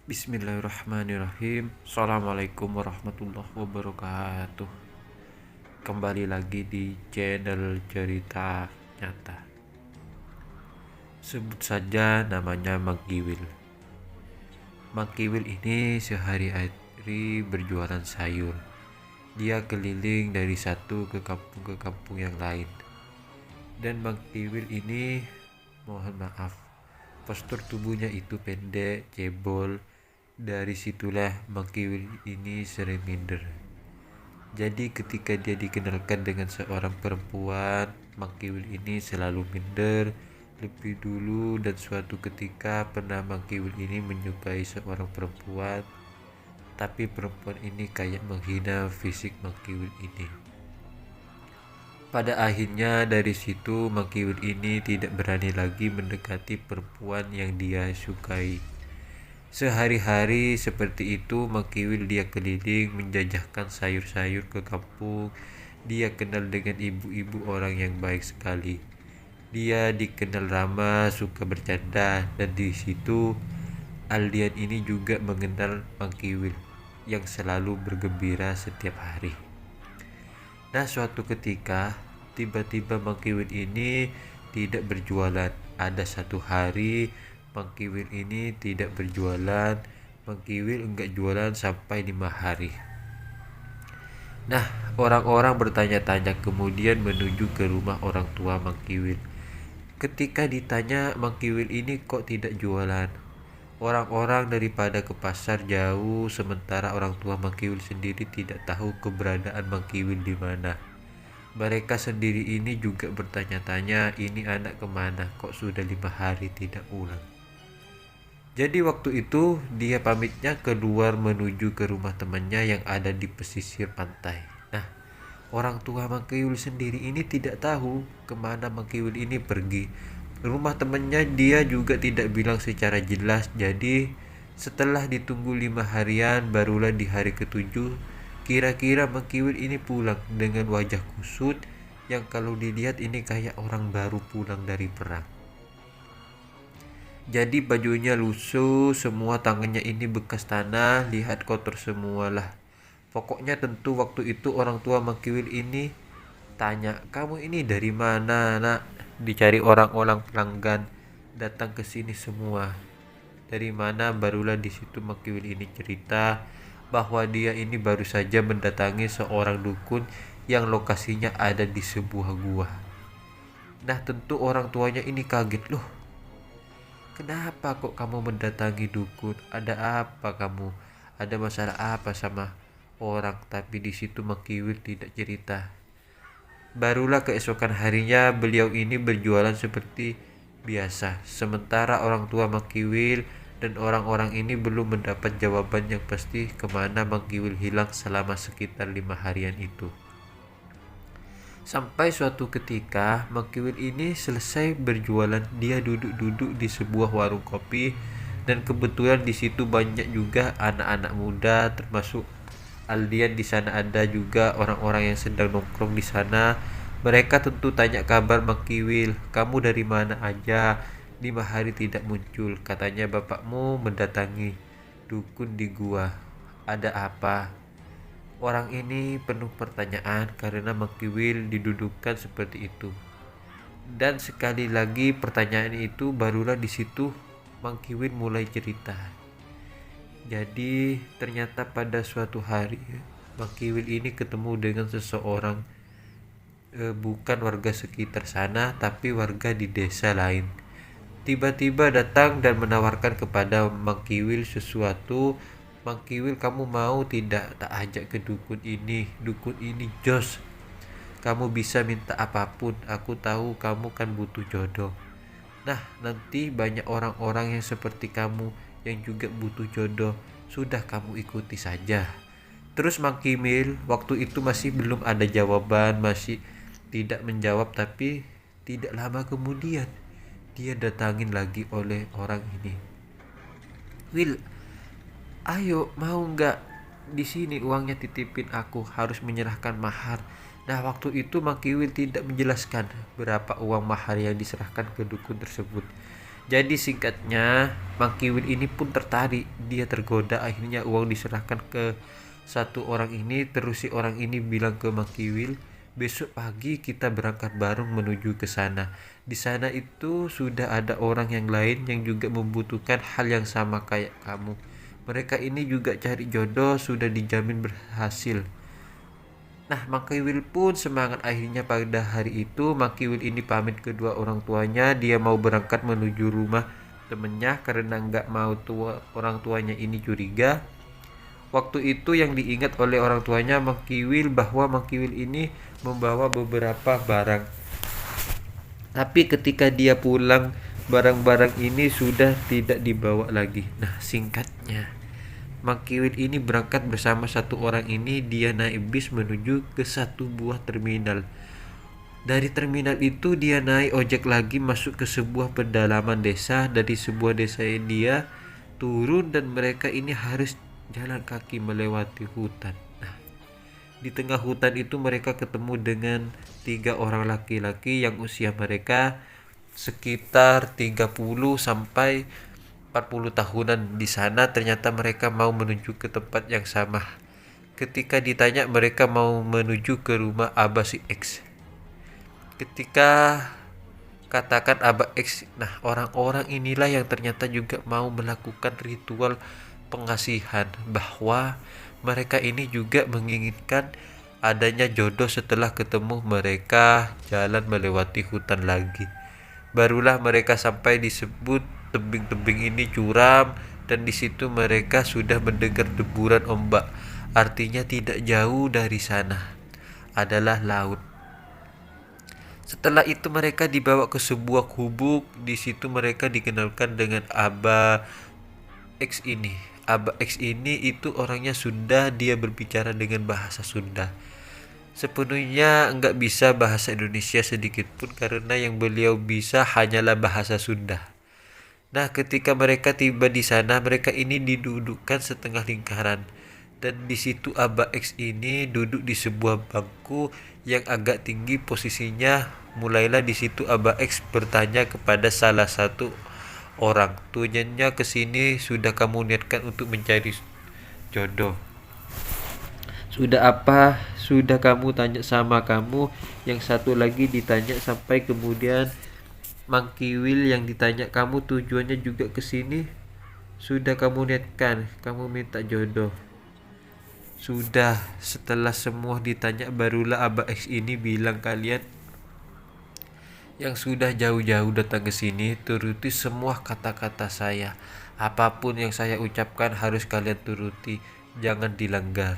Bismillahirrahmanirrahim. Assalamualaikum warahmatullahi wabarakatuh. Kembali lagi di channel cerita nyata. Sebut saja namanya Magiwil. Magiwil ini sehari-hari berjualan sayur. Dia keliling dari satu ke kampung yang lain. Dan Magiwil ini, mohon maaf, postur tubuhnya itu pendek, cebol. Dari situlah Magiwil ini sering minder. Jadi ketika dia dikenalkan dengan seorang perempuan, Magiwil ini selalu minder lebih dulu, dan suatu ketika pernah Magiwil ini menyukai seorang perempuan, tapi perempuan ini kayak menghina fisik Magiwil ini. Pada akhirnya dari situ Magiwil ini tidak berani lagi mendekati perempuan yang dia sukai. Sehari-hari seperti itu Magiwil dia keliling menjajahkan sayur-sayur ke kampung. Dia kenal dengan ibu-ibu orang yang baik sekali. Dia dikenal ramah, suka bercanda, dan di situ Aldian ini juga mengenal Magiwil yang selalu bergembira setiap hari. Nah, suatu ketika tiba-tiba Magiwil ini tidak berjualan. Ada satu hari Magiwil ini tidak berjualan. Magiwil enggak jualan sampai 5 hari. Nah, orang-orang bertanya-tanya kemudian menuju ke rumah orang tua Magiwil. Ketika ditanya Magiwil ini kok tidak jualan, orang-orang daripada ke pasar jauh, sementara orang tua Magiwil sendiri tidak tahu keberadaan Magiwil di mana. Mereka sendiri ini juga bertanya-tanya, ini anak kemana, kok sudah 5 hari tidak pulang. Jadi waktu itu dia pamitnya keluar menuju ke rumah temannya yang ada di pesisir pantai. Nah, orang tua Magiwil sendiri ini tidak tahu kemana Magiwil ini pergi. Rumah temannya dia juga tidak bilang secara jelas. Jadi setelah ditunggu 5 harian, barulah di hari ketujuh kira-kira Magiwil ini pulang dengan wajah kusut yang kalau dilihat ini kayak orang baru pulang dari perang. Jadi bajunya lusuh, semua tangannya ini bekas tanah, lihat kotor semualah. Pokoknya tentu waktu itu orang tua Magiwil ini tanya, kamu ini dari mana nak? Dicari orang-orang pelanggan, datang ke sini semua. Dari mana? Barulah di situ Magiwil ini cerita bahwa dia ini baru saja mendatangi seorang dukun yang lokasinya ada di sebuah gua. Nah, tentu orang tuanya ini kaget, loh, kenapa kok kamu mendatangi dukun? Ada apa kamu? Ada masalah apa sama orang? Tapi di situ Magiwil tidak cerita. Barulah keesokan harinya beliau ini berjualan seperti biasa. Sementara orang tua Magiwil dan orang-orang ini belum mendapat jawaban yang pasti kemana Magiwil hilang selama sekitar 5 harian itu. Sampai suatu ketika Magiwil ini selesai berjualan, dia duduk-duduk di sebuah warung kopi, dan kebetulan di situ banyak juga anak-anak muda, termasuk Aldian. Di sana ada juga orang-orang yang sedang nongkrong di sana. Mereka tentu tanya kabar Magiwil, kamu dari mana aja? 5 hari tidak muncul, katanya bapakmu mendatangi dukun di gua. Ada apa? Orang ini penuh pertanyaan karena Magiwil didudukan seperti itu. Dan sekali lagi pertanyaan itu, barulah di situ Magiwil mulai cerita. Jadi ternyata pada suatu hari Magiwil ini ketemu dengan seseorang, bukan warga sekitar sana tapi warga di desa lain. Tiba-tiba datang dan menawarkan kepada Magiwil sesuatu. Magiwil, kamu mau tidak tak ajak ke dukun ini? Dukun ini jos. Kamu bisa minta apapun. Aku tahu kamu kan butuh jodoh. Nah, nanti banyak orang-orang yang seperti kamu yang juga butuh jodoh. Sudah, kamu ikuti saja. Terus Magiwil waktu itu masih belum ada jawaban, masih tidak menjawab, tapi tidak lama kemudian dia datangin lagi oleh orang ini. Will, ayo mau nggak, di sini uangnya titipin aku, harus menyerahkan mahar. Nah, waktu itu Magiwil tidak menjelaskan berapa uang mahar yang diserahkan ke dukun tersebut. Jadi singkatnya, Mang Kiwil ini pun tertarik, dia tergoda, akhirnya uang diserahkan ke satu orang ini. Terus si orang ini bilang ke Mang Kiwil, besok pagi kita berangkat bareng menuju ke sana. Di sana itu sudah ada orang yang lain yang juga membutuhkan hal yang sama kayak kamu. Mereka ini juga cari jodoh, sudah dijamin berhasil. Nah, Mang Kiwil pun semangat. Akhirnya pada hari itu Mang Kiwil ini pamit kedua orang tuanya. Dia mau berangkat menuju rumah temennya karena nggak mau orang tuanya ini curiga. Waktu itu yang diingat oleh orang tuanya Mang Kiwil bahwa Mang Kiwil ini membawa beberapa barang. Tapi ketika dia pulang, barang-barang ini sudah tidak dibawa lagi. Nah, singkatnya, Mang Kiwil ini berangkat bersama satu orang ini. Dia naik bis menuju ke satu buah terminal. Dari terminal itu dia naik ojek lagi masuk ke sebuah pedalaman desa. Dari sebuah desa dia turun dan mereka ini harus jalan kaki melewati hutan. Nah, di tengah hutan itu mereka ketemu dengan 3 orang laki-laki yang usia mereka sekitar 30 sampai 40 tahunan. Di sana ternyata mereka mau menuju ke tempat yang sama. Ketika ditanya, mereka mau menuju ke rumah Abah si X. Ketika katakan Abah X, nah orang-orang inilah yang ternyata juga mau melakukan ritual pengasihan, bahwa mereka ini juga menginginkan adanya jodoh setelah ketemu mereka jalan melewati hutan lagi. Barulah mereka sampai disebut tebing-tebing ini curam, dan di situ mereka sudah mendengar deburan ombak. Artinya tidak jauh dari sana adalah laut. Setelah itu mereka dibawa ke sebuah gubuk. Di situ mereka dikenalkan dengan Abah X ini. Abah X ini itu orangnya Sunda, dia berbicara dengan bahasa Sunda. Sepenuhnya enggak bisa bahasa Indonesia sedikit pun karena yang beliau bisa hanyalah bahasa Sunda. Nah, ketika mereka tiba di sana, mereka ini didudukkan setengah lingkaran. Dan di situ Abah X ini duduk di sebuah bangku yang agak tinggi posisinya. Mulailah di situ Abah X bertanya kepada salah satu orang, tujuannya ke sini sudah kamu niatkan untuk mencari jodoh? Sudah apa? Sudah kamu tanya sama kamu? Yang satu lagi ditanya sampai kemudian Mang Kiwil yang ditanya, kamu tujuannya juga ke sini? Sudah kamu niatkan? Kamu minta jodoh? Sudah. Setelah semua ditanya, barulah Abah X ini bilang, kalian yang sudah jauh-jauh datang ke sini, turuti semua kata-kata saya. Apapun yang saya ucapkan harus kalian turuti, jangan dilanggar.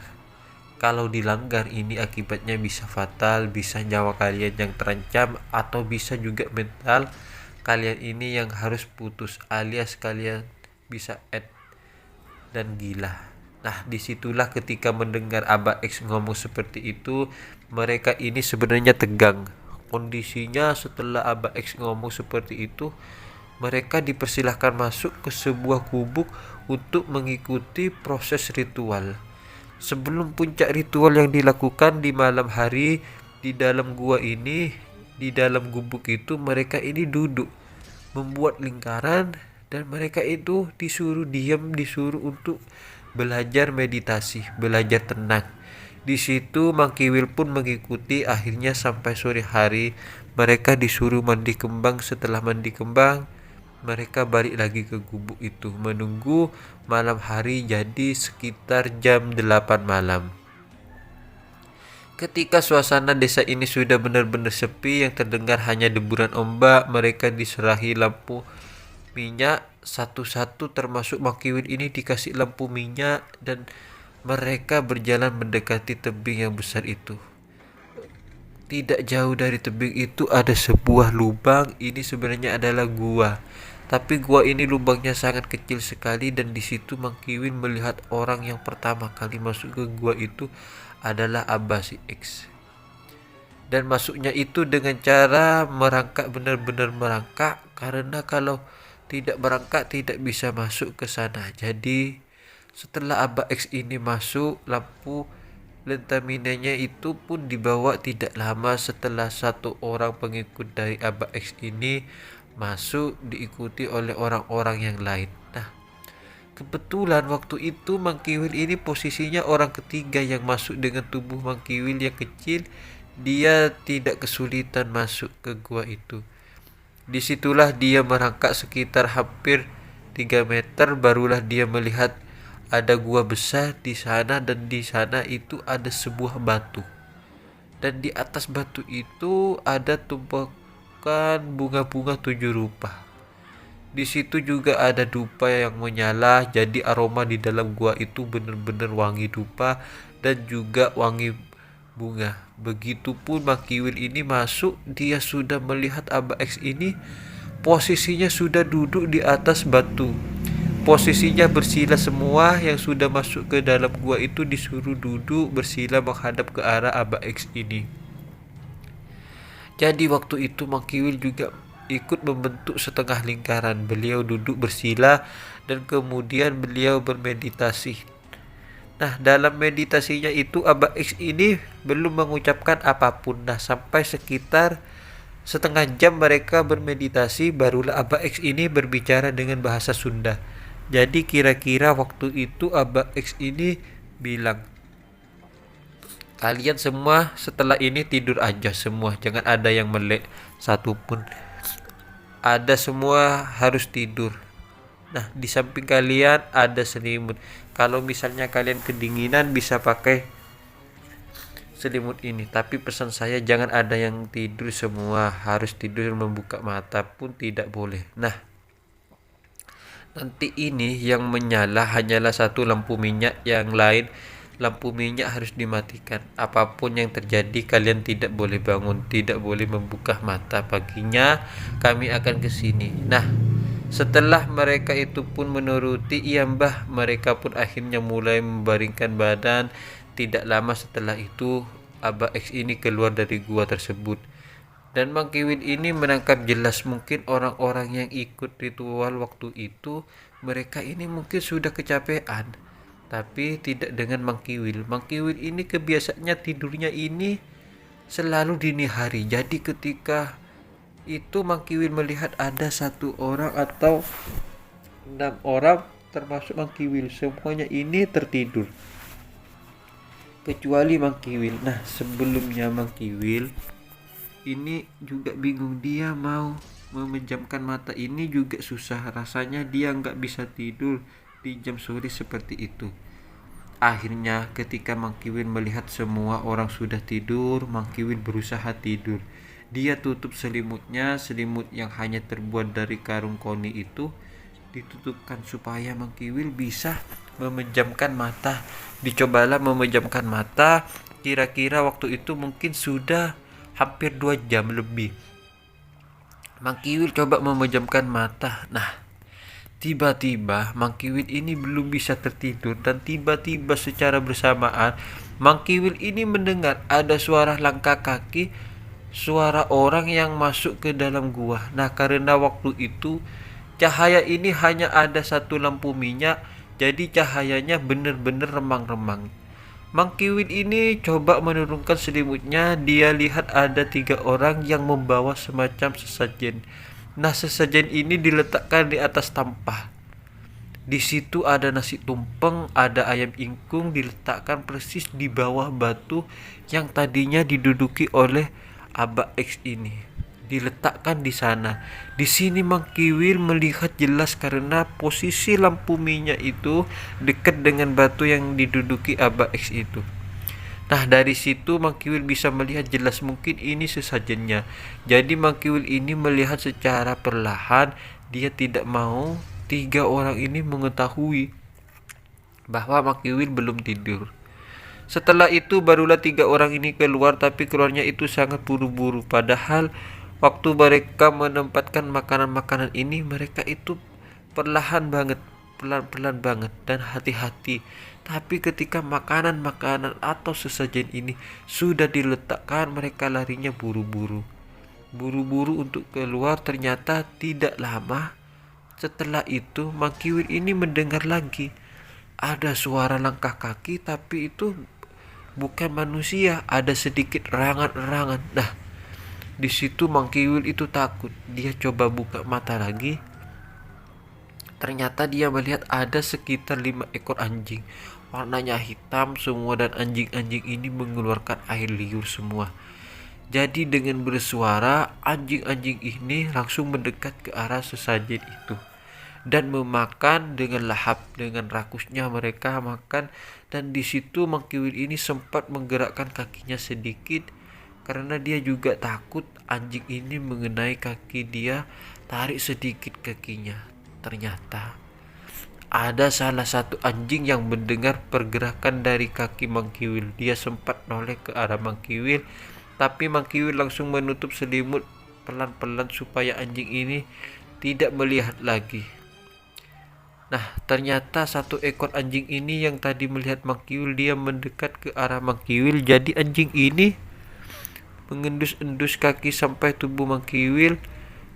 Kalau dilanggar ini akibatnya bisa fatal, bisa nyawa kalian yang terancam, atau bisa juga mental kalian ini yang harus putus, alias kalian bisa dan gila. Nah, disitulah ketika mendengar Abah X ngomong seperti itu, mereka ini sebenarnya tegang. Kondisinya setelah Abah X ngomong seperti itu, mereka dipersilahkan masuk ke sebuah gubuk untuk mengikuti proses ritual. Sebelum puncak ritual yang dilakukan di malam hari, di dalam gua ini, di dalam gubuk itu mereka ini duduk membuat lingkaran, dan mereka itu disuruh diam, disuruh untuk belajar meditasi, belajar tenang. Di situ Mang Kiwil pun mengikuti. Akhirnya sampai sore hari mereka disuruh mandi kembang. Setelah mandi kembang, mereka balik lagi ke gubuk itu menunggu malam hari, jadi sekitar jam 8 malam. Ketika suasana desa ini sudah benar-benar sepi, yang terdengar hanya deburan ombak, mereka diserahi lampu minyak satu-satu, termasuk Mang Kiwil ini dikasih lampu minyak, dan mereka berjalan mendekati tebing yang besar itu. Tidak jauh dari tebing itu ada sebuah lubang. Ini sebenarnya adalah gua. Tapi gua ini lubangnya sangat kecil sekali, dan di situ Mang Kiwil melihat orang yang pertama kali masuk ke gua itu adalah Abah si X. Dan masuknya itu dengan cara merangkak, benar-benar merangkak, karena kalau tidak merangkak tidak bisa masuk ke sana. Jadi setelah Abah X ini masuk, lampu lentaminanya itu pun dibawa. Tidak lama setelah satu orang pengikut dari Abah X ini masuk diikuti oleh orang-orang yang lain. Nah, kebetulan waktu itu Mang Kiwil ini posisinya orang ketiga yang masuk dengan tubuh Mang Kiwil yang kecil. Dia tidak kesulitan masuk ke gua itu. Disitulah dia merangkak sekitar hampir 3 meter, barulah dia melihat ada gua besar di sana, dan di sana itu ada sebuah batu. Dan di atas batu itu ada tumpukan bunga-bunga 7 rupa. Di situ juga ada dupa yang menyala, jadi aroma di dalam gua itu benar-benar wangi dupa dan juga wangi bunga. Begitupun Mang Kiwil ini masuk, dia sudah melihat Aba X ini posisinya sudah duduk di atas batu. Posisinya bersila, semua yang sudah masuk ke dalam gua itu disuruh duduk bersila menghadap ke arah Aba X ini. Jadi waktu itu Mang Kiwil juga ikut membentuk setengah lingkaran. Beliau duduk bersila dan kemudian beliau bermeditasi. Nah, dalam meditasinya itu Aba X ini belum mengucapkan apapun. Nah, sampai sekitar setengah jam mereka bermeditasi, barulah Aba X ini berbicara dengan bahasa Sunda. Jadi kira-kira waktu itu Aba X ini bilang, kalian semua setelah ini tidur aja semua, jangan ada yang melek satupun. Ada semua harus tidur. Nah, di samping kalian ada selimut. Kalau misalnya kalian kedinginan bisa pakai selimut ini. Tapi pesan saya jangan ada yang tidur semua. Harus tidur membuka mata pun tidak boleh. Nah, nanti ini yang menyala hanyalah satu lampu minyak, yang lain lampu minyak harus dimatikan. Apapun yang terjadi kalian tidak boleh bangun, tidak boleh membuka mata. Paginya kami akan ke sini. Nah, setelah mereka itu pun menuruti, iya mbah, mereka pun akhirnya mulai membaringkan badan. Tidak lama setelah itu Aba X ini keluar dari gua tersebut. Dan Mang Kiwil ini menangkap jelas, mungkin orang-orang yang ikut ritual waktu itu mereka ini mungkin sudah kecapean. Tapi tidak dengan Mang Kiwil. Mang Kiwil ini kebiasaannya tidurnya ini selalu dini hari. Jadi ketika itu Mang Kiwil melihat ada 1 orang atau 6 orang termasuk Mang Kiwil, semuanya ini tertidur kecuali Mang Kiwil. Nah, sebelumnya Mang Kiwil ini juga bingung, dia mau memejamkan mata ini juga susah, rasanya dia nggak bisa tidur di jam sore seperti itu. Akhirnya ketika Mang Kiwil melihat semua orang sudah tidur, Mang Kiwil berusaha tidur. Dia tutup selimutnya, selimut yang hanya terbuat dari karung koni itu ditutupkan supaya Mang Kiwil bisa memejamkan mata. Dicobalah memejamkan mata, kira-kira waktu itu mungkin sudah hampir 2 jam lebih. Mang Kiwil coba memejamkan mata. Nah, tiba-tiba Mang Kiwil ini belum bisa tertidur, dan tiba-tiba secara bersamaan Mang Kiwil ini mendengar ada suara langkah kaki, suara orang yang masuk ke dalam gua. Nah, karena waktu itu cahaya ini hanya ada satu lampu minyak, jadi cahayanya benar-benar remang-remang. Mang Kiwil ini coba menurunkan selimutnya, dia lihat ada 3 orang yang membawa semacam sesajen. Nah, sesajen ini diletakkan di atas tampah. Di situ ada nasi tumpeng, ada ayam ingkung diletakkan persis di bawah batu yang tadinya diduduki oleh Aba X ini. Diletakkan di sana. Di sini Mang Kiwil melihat jelas karena posisi lampu minyak itu dekat dengan batu yang diduduki Aba X itu. Nah, dari situ Mang Kiwil bisa melihat jelas mungkin ini sesajennya. Jadi Mang Kiwil ini melihat secara perlahan, dia tidak mau 3 orang ini mengetahui bahwa Mang Kiwil belum tidur. Setelah itu barulah 3 orang ini keluar, tapi keluarnya itu sangat buru-buru. Padahal waktu mereka menempatkan makanan-makanan ini, mereka itu perlahan banget, pelan-pelan banget dan hati-hati. Tapi ketika makanan-makanan atau sesajen ini sudah diletakkan, mereka larinya buru-buru. Buru-buru untuk keluar. Ternyata tidak lama setelah itu Mang Kiwil ini mendengar lagi ada suara langkah kaki, tapi itu bukan manusia, ada sedikit erangan-erangan. Nah, Di situ Mangkiwil itu takut. Dia coba buka mata lagi. Ternyata dia melihat ada sekitar 5 ekor anjing. Warnanya hitam semua dan anjing-anjing ini mengeluarkan air liur semua. Jadi dengan bersuara, anjing-anjing ini langsung mendekat ke arah sesajen itu dan memakan dengan lahap. Dengan rakusnya mereka makan, dan di situ Mangkiwil ini sempat menggerakkan kakinya sedikit karena dia juga takut anjing ini mengenai kaki dia. Tarik sedikit kakinya. Ternyata ada salah satu anjing yang mendengar pergerakan dari kaki Mangkiwil. Dia sempat noleh ke arah Mangkiwil, tapi Mangkiwil langsung menutup selimut pelan-pelan supaya anjing ini tidak melihat lagi. Nah, ternyata satu ekor anjing ini yang tadi melihat Mangkiwil, dia mendekat ke arah Mangkiwil. Jadi anjing ini mengendus-endus kaki sampai tubuh Mangkiwil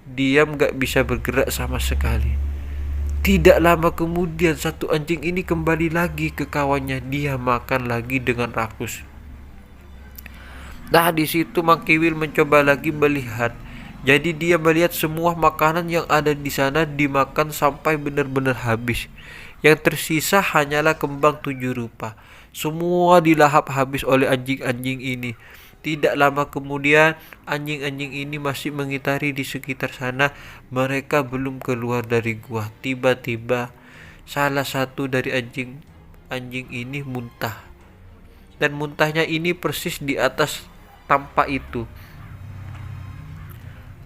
diam, gak bisa bergerak sama sekali. Tidak lama kemudian satu anjing ini kembali lagi ke kawannya. Dia makan lagi dengan rakus. Nah, di situ Mangkiwil mencoba lagi melihat. Jadi dia melihat semua makanan yang ada di sana dimakan sampai benar-benar habis. Yang tersisa hanyalah kembang 7 rupa. Semua dilahap habis oleh anjing-anjing ini. Tidak lama kemudian anjing-anjing ini masih mengitari di sekitar sana. Mereka belum keluar dari gua. Tiba-tiba salah satu dari anjing ini muntah. Dan muntahnya ini persis di atas tampak itu.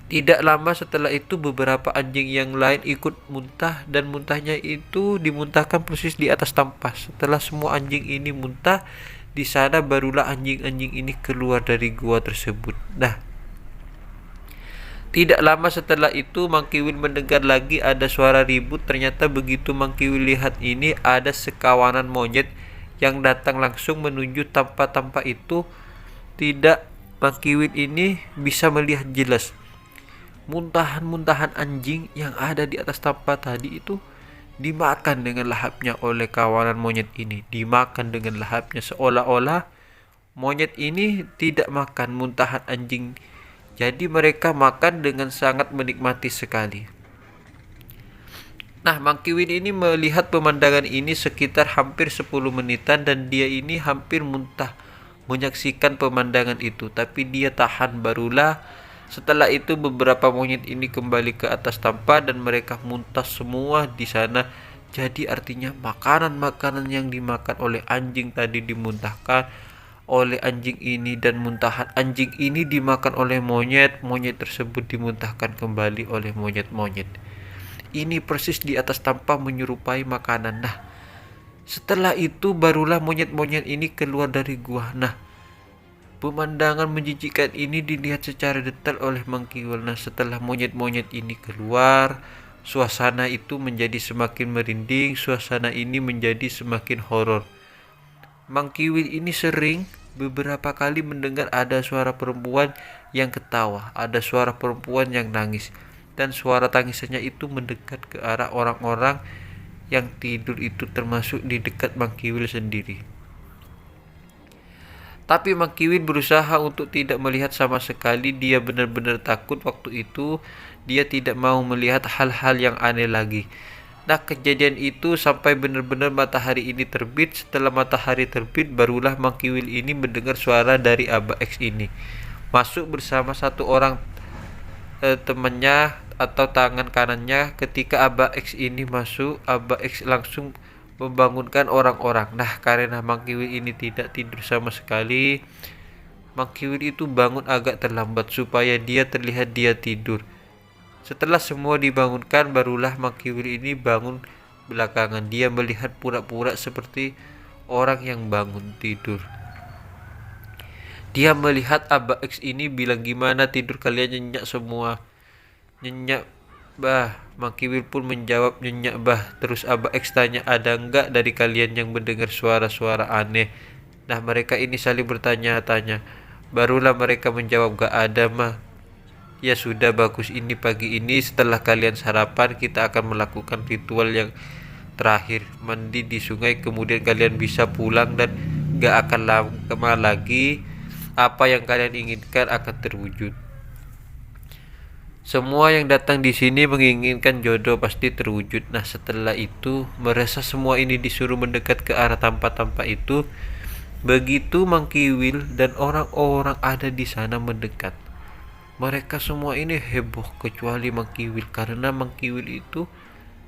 Tidak lama setelah itu beberapa anjing yang lain ikut muntah, dan muntahnya itu dimuntahkan persis di atas tampah. Setelah semua anjing ini muntah, di sana barulah anjing-anjing ini keluar dari gua tersebut. Nah, tidak lama setelah itu Mangkiwil mendengar lagi ada suara ribut. Ternyata begitu Mangkiwil lihat ini, ada sekawanan monyet yang datang langsung menuju tampak-tampak itu. Tidak, Mangkiwil ini bisa melihat jelas muntahan-muntahan anjing yang ada di atas tampak tadi itu dimakan dengan lahapnya oleh kawanan monyet ini. Dimakan dengan lahapnya, seolah-olah monyet ini tidak makan muntahan anjing. Jadi mereka makan dengan sangat menikmati sekali. Nah, Mangkiwil ini melihat pemandangan ini sekitar hampir 10 menitan, dan dia ini hampir muntah menyaksikan pemandangan itu. Tapi dia tahan. Barulah setelah itu beberapa monyet ini kembali ke atas tampak dan mereka muntah semua di sana. Jadi artinya makanan-makanan yang dimakan oleh anjing tadi dimuntahkan oleh anjing ini, dan muntahan anjing ini dimakan oleh monyet. Monyet tersebut dimuntahkan kembali oleh monyet-monyet. Ini persis di atas tampak menyerupai makanan. Nah, setelah itu barulah monyet-monyet ini keluar dari gua. Nah, pemandangan menjijikkan ini dilihat secara detail oleh Mangkiwil. Nah, setelah monyet-monyet ini keluar, suasana itu menjadi semakin merinding. Suasana ini menjadi semakin horor. Mangkiwil ini sering beberapa kali mendengar ada suara perempuan yang ketawa, ada suara perempuan yang nangis, dan suara tangisannya itu mendekat ke arah orang-orang yang tidur itu, termasuk di dekat Mangkiwil sendiri. Tapi Mangkiwil berusaha untuk tidak melihat sama sekali. Dia benar-benar takut waktu itu. Dia tidak mau melihat hal-hal yang aneh lagi. Nah, kejadian itu sampai benar-benar matahari ini terbit. Setelah matahari terbit, barulah Mangkiwil ini mendengar suara dari Abah X ini masuk bersama satu orang temannya atau tangan kanannya. Ketika Abah X ini masuk, Abah X langsung membangunkan orang-orang. Nah, karena Mangkiwil ini tidak tidur sama sekali, Mangkiwil itu bangun agak terlambat supaya dia terlihat dia tidur. Setelah semua dibangunkan, barulah Mangkiwil ini bangun belakangan. Dia melihat pura-pura seperti orang yang bangun tidur. Dia melihat Abah X ini bilang, "Gimana tidur kalian nyenyak semua?" "Nyenyak, Bah." Mangkiwil pun menjawab, "Nyenyak, Bah." Terus Abah X tanya, "Ada enggak dari kalian yang mendengar suara-suara aneh?" Nah, mereka ini saling bertanya-tanya. Barulah mereka menjawab, "Gak ada, Mah." "Ya sudah, bagus. Ini pagi ini setelah kalian sarapan, kita akan melakukan ritual yang terakhir, mandi di sungai. Kemudian kalian bisa pulang dan gak akan lama lagi apa yang kalian inginkan akan terwujud." Semua yang datang di sini menginginkan jodoh pasti terwujud. Nah, setelah itu merasa semua ini disuruh mendekat ke arah tampak-tampak itu. Begitu Mang Kiwil dan orang-orang ada di sana mendekat, mereka semua ini heboh kecuali Mang Kiwil, karena Mang Kiwil itu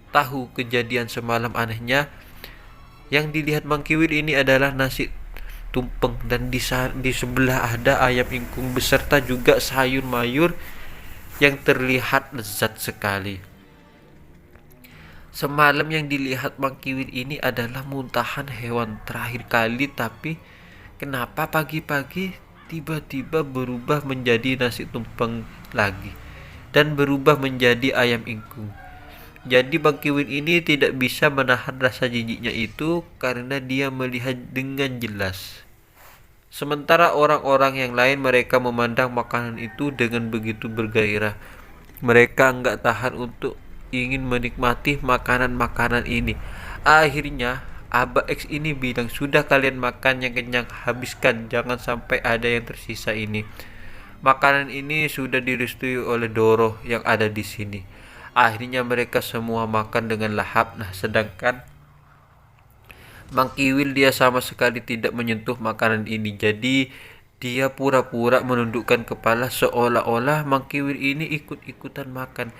tahu kejadian semalam. Anehnya, yang dilihat Mang Kiwil ini adalah nasi tumpeng, dan di sebelah ada ayam ingkung beserta juga sayur mayur yang terlihat lezat sekali. Semalam yang dilihat Mang Kiwil ini adalah muntahan hewan terakhir kali, tapi kenapa pagi-pagi tiba-tiba berubah menjadi nasi tumpeng lagi dan berubah menjadi ayam ingkung. Jadi Mang Kiwil ini tidak bisa menahan rasa jijiknya itu karena dia melihat dengan jelas. Sementara orang-orang yang lain mereka memandang makanan itu dengan begitu bergairah. Mereka enggak tahan untuk ingin menikmati makanan-makanan ini. Akhirnya Abah X ini bilang, sudah kalian makan yang kenyang, habiskan, jangan sampai ada yang tersisa ini. Makanan ini sudah direstui oleh Doro yang ada di sini. Akhirnya mereka semua makan dengan lahap. Nah, sedangkan Mang Kiwil dia sama sekali tidak menyentuh makanan ini. Jadi dia pura-pura menundukkan kepala seolah-olah Mang Kiwil ini ikut-ikutan makan.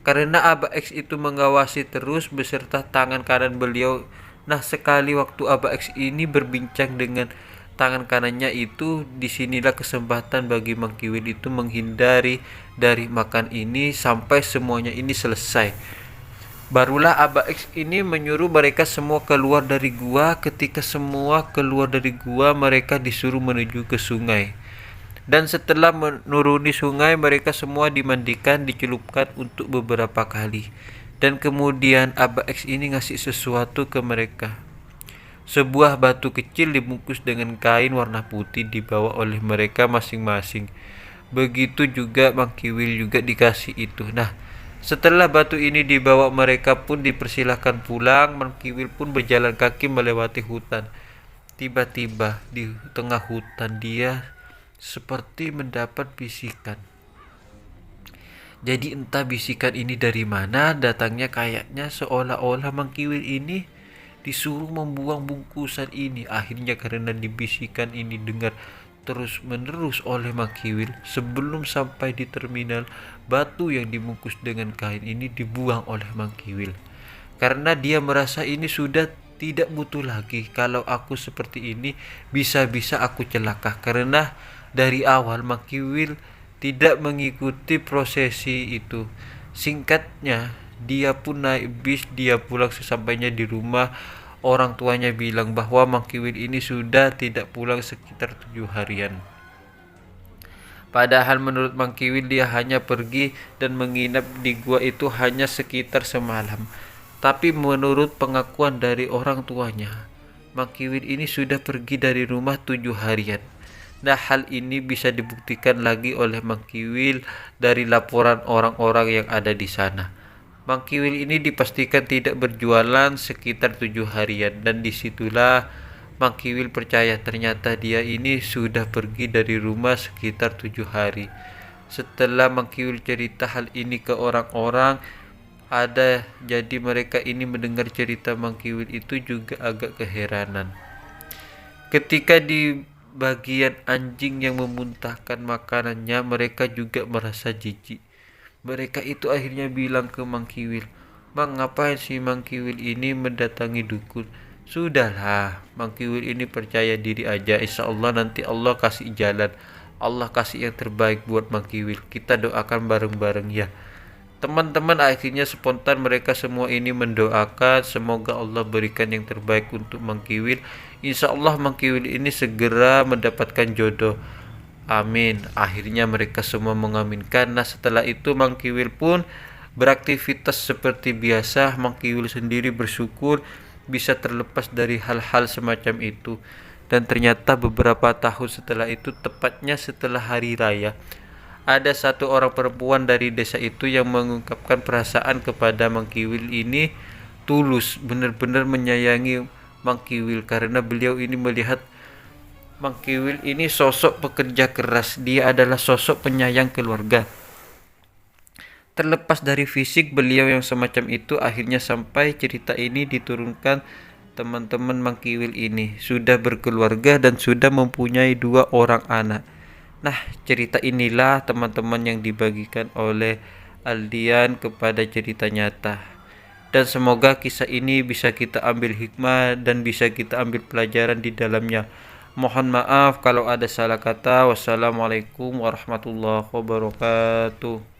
Karena Abah X itu mengawasi terus beserta tangan kanan beliau. Nah, sekali waktu Abah X ini berbincang dengan tangan kanannya itu, disinilah kesempatan bagi Mang Kiwil itu menghindari dari makan ini sampai semuanya ini selesai. Barulah Abah X ini menyuruh mereka semua keluar dari gua. Ketika semua keluar dari gua, mereka disuruh menuju ke sungai. Dan setelah menuruni sungai, mereka semua dimandikan, dicelupkan untuk beberapa kali. Dan kemudian Abah X ini ngasih sesuatu ke mereka. Sebuah batu kecil dibungkus dengan kain warna putih dibawa oleh mereka masing-masing. Begitu juga Mang Kiwil juga dikasih itu. Nah, setelah batu ini dibawa, mereka pun dipersilahkan pulang. Mang Kiwil pun berjalan kaki melewati hutan. Tiba-tiba di tengah hutan dia seperti mendapat bisikan. Jadi entah bisikan ini dari mana datangnya, kayaknya seolah-olah Mang Kiwil ini disuruh membuang bungkusan ini. Akhirnya karena dibisikan ini dengar terus menerus oleh Mang Kiwil, sebelum sampai di terminal, batu yang dibungkus dengan kain ini dibuang oleh Mang Kiwil. Karena dia merasa ini sudah tidak butuh lagi. Kalau aku seperti ini, bisa-bisa aku celaka. Karena dari awal Mang Kiwil tidak mengikuti prosesi itu. Singkatnya, dia pun naik bis, dia pulang. Sesampainya di rumah, orang tuanya bilang bahwa Mang Kiwil ini sudah tidak pulang sekitar 7 harian. Padahal menurut Mang Kiwil dia hanya pergi dan menginap di gua itu hanya sekitar semalam. Tapi menurut pengakuan dari orang tuanya, Mang Kiwil ini sudah pergi dari rumah 7 harian. Nah, hal ini bisa dibuktikan lagi oleh Mang Kiwil dari laporan orang-orang yang ada di sana. Mang Kiwil ini dipastikan tidak berjualan sekitar 7 harian, dan disitulah Mang Kiwil percaya ternyata dia ini sudah pergi dari rumah sekitar 7 hari. Setelah Mang Kiwil cerita hal ini ke orang-orang, jadi mereka ini mendengar cerita Mang Kiwil itu juga agak keheranan. Ketika di bagian anjing yang memuntahkan makanannya, mereka juga merasa jijik. Mereka itu akhirnya bilang ke Mang Kiwil, "Mang, ngapain sih Mang Kiwil ini mendatangi dukun?" Sudahlah, Mang Kiwil ini percaya diri aja. Insya Allah nanti Allah kasih jalan. Allah kasih yang terbaik buat Mang Kiwil. Kita doakan bareng-bareng ya. Teman-teman akhirnya spontan mereka semua ini mendoakan semoga Allah berikan yang terbaik untuk Mang Kiwil. Insya Allah Mang Kiwil ini segera mendapatkan jodoh. Amin. Akhirnya mereka semua mengaminkan. Nah, setelah itu Mang Kiwil pun beraktivitas seperti biasa. Mang Kiwil sendiri bersyukur bisa terlepas dari hal-hal semacam itu. Dan ternyata beberapa tahun setelah itu, tepatnya setelah hari raya, ada satu orang perempuan dari desa itu yang mengungkapkan perasaan kepada Mang Kiwil ini tulus, benar-benar menyayangi Mang Kiwil karena beliau ini melihat Mang Kiwil ini sosok pekerja keras. Dia adalah sosok penyayang keluarga. Terlepas dari fisik beliau yang semacam itu, akhirnya sampai cerita ini diturunkan teman-teman Mangkiwil ini. Sudah berkeluarga dan sudah mempunyai 2 orang anak. Nah, cerita inilah teman-teman yang dibagikan oleh Aldian kepada cerita nyata. Dan semoga kisah ini bisa kita ambil hikmah dan bisa kita ambil pelajaran di dalamnya. Mohon maaf kalau ada salah kata. Wassalamualaikum warahmatullahi wabarakatuh.